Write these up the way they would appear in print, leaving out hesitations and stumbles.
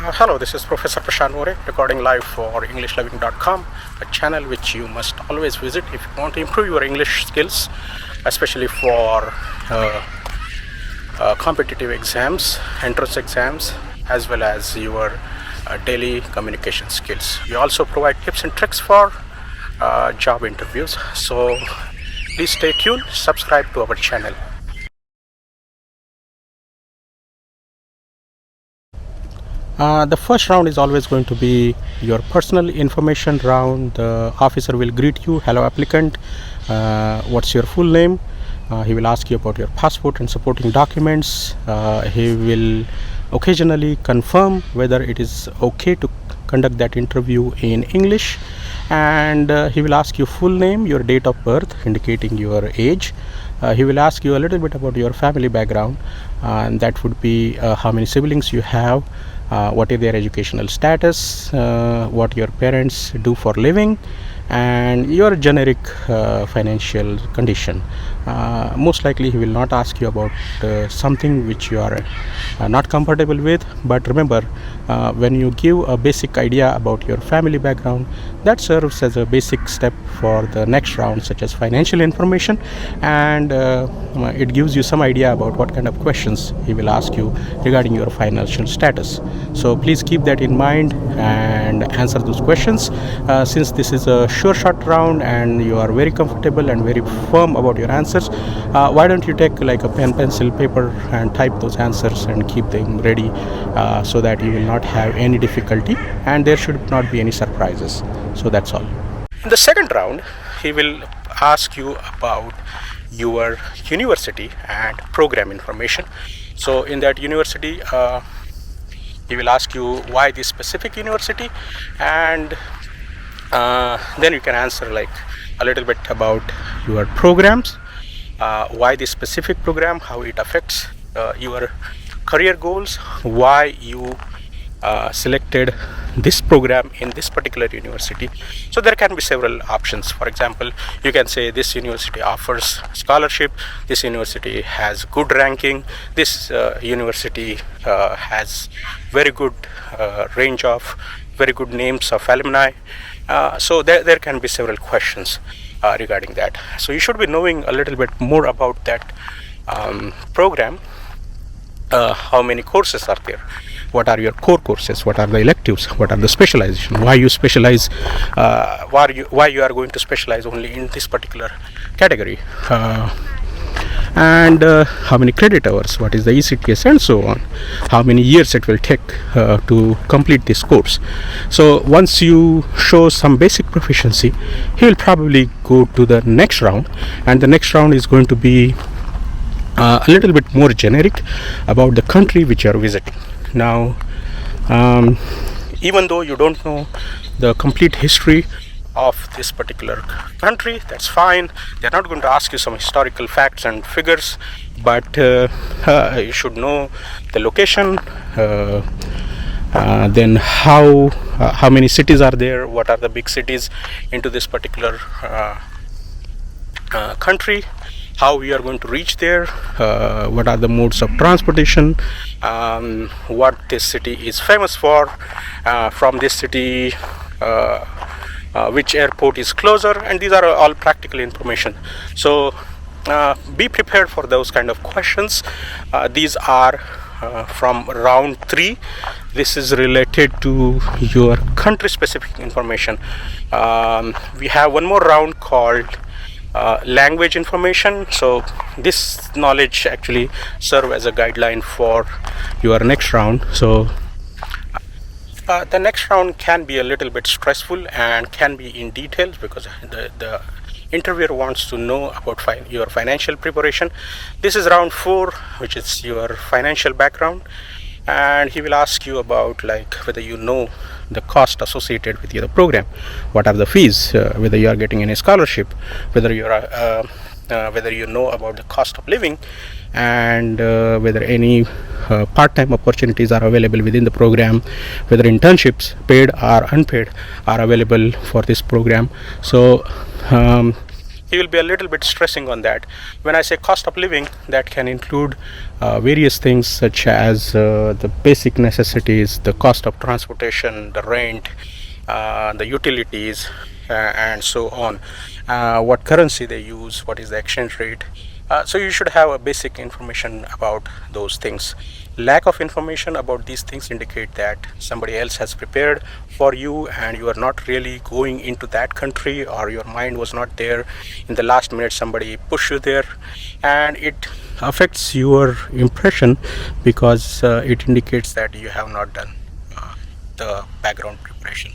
Hello, this is Professor Prashant More, recording live for EnglishLoving.com, a channel which you must always visit if you want to improve your English skills, especially for competitive exams, entrance exams, as well as your daily communication skills. We also provide tips and tricks for job interviews. So please stay tuned, subscribe to our channel. The first round is always going to be your personal information round. The officer will greet you, hello applicant, what's your full name? He will ask you about your passport and supporting documents. He will occasionally confirm whether it is okay to conduct that interview in English, and he will ask you full name, your date of birth indicating your age. He will ask you a little bit about your family background, and that would be how many siblings you have, what is their educational status, what your parents do for living, and your generic financial condition. Most likely he will not ask you about something which you are not comfortable with, but remember, when you give a basic idea about your family background, that serves as a basic step for the next round, such as financial information, and it gives you some idea about what kind of questions he will ask you regarding your financial status. So please keep that in mind and answer those questions. Since this is a sure shot round and you are very comfortable and very firm about your answers, why don't you take like a pen, pencil, paper and type those answers and keep them ready, so that you will not have any difficulty and there should not be any surprises. So that's all. In the second round, he will ask you about your university and program information. So in that university, he will ask you why this specific university, and then you can answer like a little bit about your programs, why this specific program, how it affects your career goals, why you selected this program in this particular university. So there can be several options. For example, you can say this university offers scholarship, this university has good ranking, this university has very good range of very good names of alumni. So there can be several questions regarding that. So you should be knowing a little bit more about that program. How many courses are there, what are your core courses, what are the electives, what are the specialization, why you specialize, why you are going to specialize only in this particular category, and how many credit hours, what is the ECTS, and so on, how many years it will take to complete this course. So once you show some basic proficiency, he will probably go to the next round, and the next round is going to be a little bit more generic about the country which you are visiting. Now, even though you don't know the complete history of this particular country, that's fine. They're not going to ask you some historical facts and figures, but you should know the location, then how many cities are there, what are the big cities into this particular country, how we are going to reach there, what are the modes of transportation, what this city is famous for, from this city which airport is closer, and these are all practical information. So be prepared for those kind of questions. These are from round 3. This is related to your country specific information. We have one more round called language information. So this knowledge actually serve as a guideline for your next round. So the next round can be a little bit stressful and can be in details, because the interviewer wants to know about your financial preparation. This is round 4, which is your financial background, and he will ask you about like whether you know the cost associated with your program, what are the fees, whether you are getting any scholarship, whether you are whether you know about the cost of living, and whether any part-time opportunities are available within the program, whether internships, paid or unpaid, are available for this program. So he will be a little bit stressing on that. When I say cost of living, that can include various things such as the basic necessities, the cost of transportation, the rent, the utilities, and so on. What currency they use, what is the exchange rate. So you should have a basic information about those things. Lack of information about these things indicate that somebody else has prepared for you and you are not really going into that country, or your mind was not there. In the last minute somebody pushed you there, and it affects your impression because it indicates that you have not done the background preparation.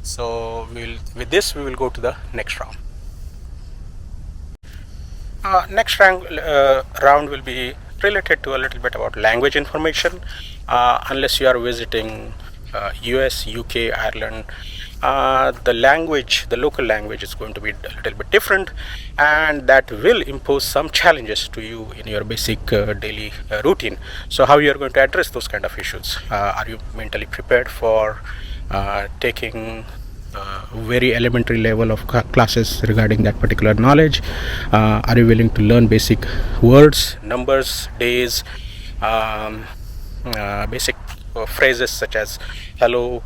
So with this we will go to the next round. Next round will be related to a little bit about language information. Unless you are visiting US, UK, Ireland, the local language is going to be a little bit different, and that will impose some challenges to you in your basic daily routine. So how you are going to address those kind of issues? Are you mentally prepared for taking very elementary level of classes regarding that particular knowledge? Are you willing to learn basic words, numbers, days, basic phrases such as hello,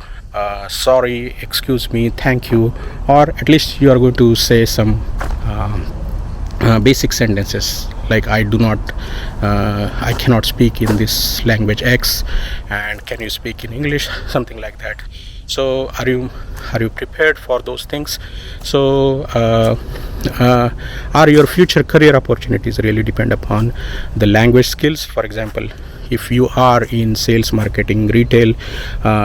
sorry, excuse me, thank you, or at least you are going to say some basic sentences like I cannot speak in this language X, and can you speak in English, something like that. So are you prepared for those things? So are your future career opportunities really depend upon the language skills? For example, if you are in sales, marketing, retail,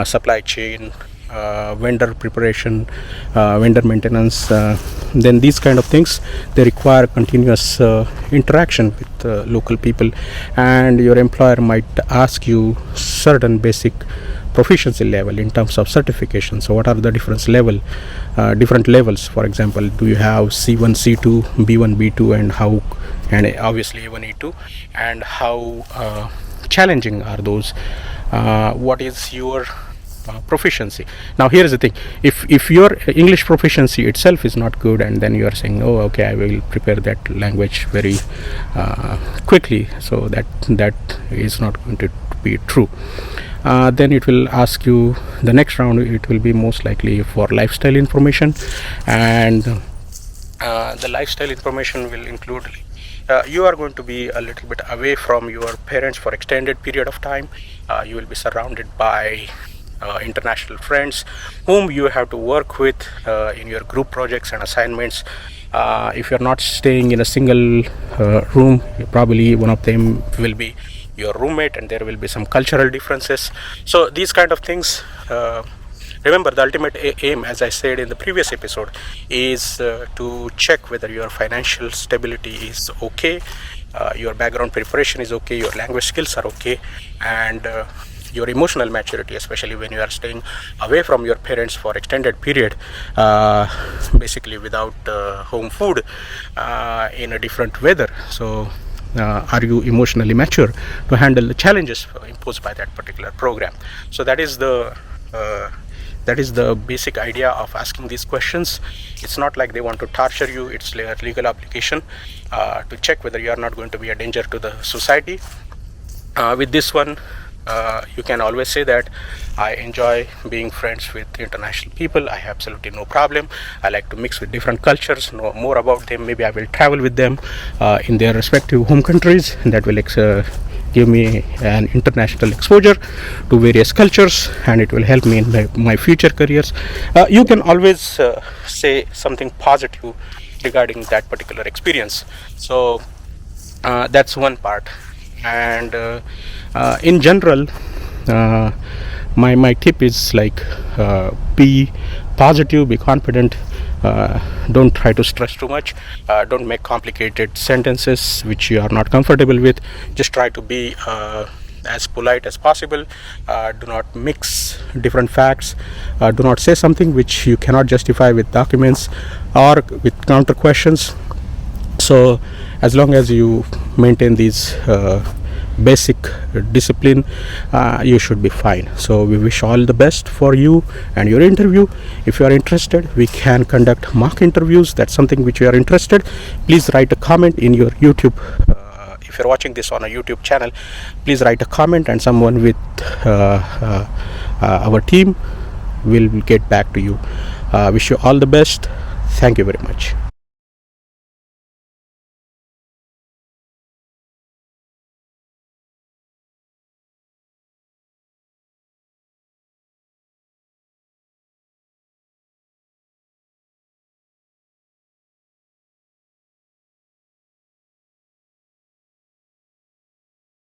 supply chain, vendor preparation, vendor maintenance, then these kind of things, they require continuous interaction with local people, and your employer might ask you certain basic proficiency level in terms of certification. So what are the different levels? For example, do you have C1, C2, B1, B2, and obviously A1, A2, and how challenging are those? What is your proficiency? Now here is the thing, if your English proficiency itself is not good, and then you are saying, oh okay, I will prepare that language very quickly, so that is not going to be true. Then it will ask you, the next round it will be most likely for lifestyle information, and the lifestyle information will include you are going to be a little bit away from your parents for extended period of time. You will be surrounded by international friends whom you have to work with in your group projects and assignments. If you're not staying in a single room, probably one of them will be your roommate, and there will be some cultural differences. So these kind of things, remember, the ultimate aim, as I said in the previous episode, is to check whether your financial stability is okay, your background preparation is okay, your language skills are okay, and your emotional maturity, especially when you are staying away from your parents for extended period, basically without home food, in a different weather. So are you emotionally mature to handle the challenges imposed by that particular program? So that is the basic idea of asking these questions. It's not like they want to torture you, it's a legal application to check whether you are not going to be a danger to the society. With this one, you can always say that I enjoy being friends with international people. I have absolutely no problem. I like to mix with different cultures, know more about them. Maybe I will travel with them in their respective home countries, and that will give me an international exposure to various cultures, and it will help me in my future careers. You can always say something positive regarding that particular experience. So that's one part. And in general, my tip is like, be positive, be confident, don't try to stress too much, don't make complicated sentences which you are not comfortable with. Just try to be as polite as possible. Do not mix different facts. Do not say something which you cannot justify with documents or with counter questions. So as long as you maintain these basic discipline, you should be fine. So we wish all the best for you and your interview. If you are interested, we can conduct mock interviews. That's something which you are interested. Please write a comment in your YouTube. If you're watching this on a YouTube channel, please write a comment, and someone with our team will get back to you. Wish you all the best. Thank you very much.